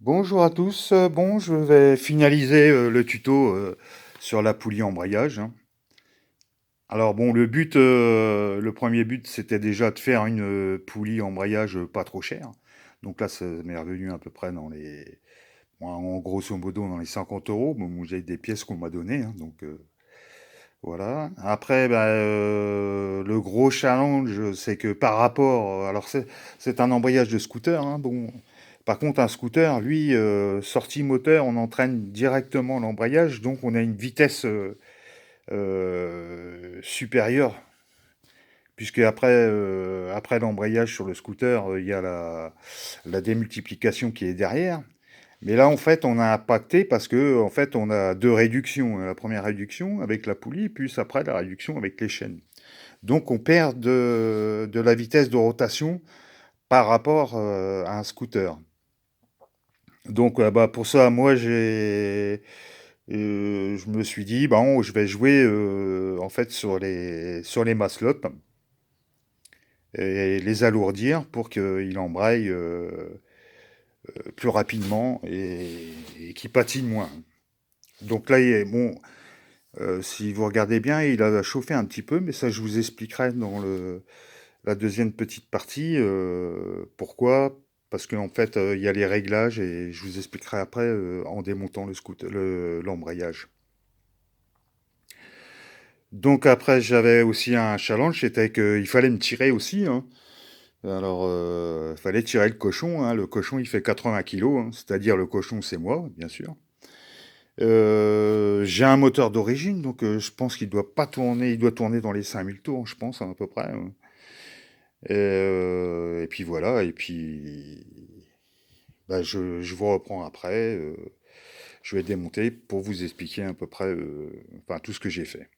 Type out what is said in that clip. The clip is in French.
Bonjour à tous. Bon, je vais finaliser le tuto sur la poulie embrayage, hein. Alors bon, le premier but, c'était déjà de faire une poulie embrayage pas trop chère. Donc là, ça m'est revenu à peu près bon, en grosso modo, dans les 50 euros. Bon, j'ai des pièces qu'on m'a données, hein, donc voilà. Après, bah, le gros challenge, c'est que par rapport, alors c'est un embrayage de scooter, hein, bon. Par contre, un scooter, lui, sortie moteur, on entraîne directement l'embrayage, donc on a une vitesse supérieure, puisque après l'embrayage sur le scooter, il y a la démultiplication qui est derrière. Mais là, en fait, on a impacté parce que, en fait, on a deux réductions. La première réduction avec la poulie, puis après la réduction avec les chaînes. Donc, on perd de la vitesse de rotation par rapport à un scooter. Donc, bah, pour ça, moi, je me suis dit, bon, je vais jouer en fait sur les maslots et les alourdir pour qu'il embraye plus rapidement et qu'il patine moins. Donc là, bon, si vous regardez bien, il a chauffé un petit peu, mais ça, je vous expliquerai dans la deuxième petite partie. Pourquoi? Parce qu'en fait, il y a les réglages et je vous expliquerai après en démontant l'embrayage. Donc après, j'avais aussi un challenge, c'était qu'il fallait me tirer aussi, hein. Alors, il fallait tirer le cochon, hein. Le cochon, il fait 80 kilos, hein. C'est-à-dire le cochon, c'est moi, bien sûr. J'ai un moteur d'origine, donc je pense qu'il doit pas tourner, il doit tourner dans les 5000 tours, je pense, hein, à peu près, hein. Et puis voilà, et puis bah, je vous reprends après. Je vais démonter pour vous expliquer à peu près enfin, tout ce que j'ai fait.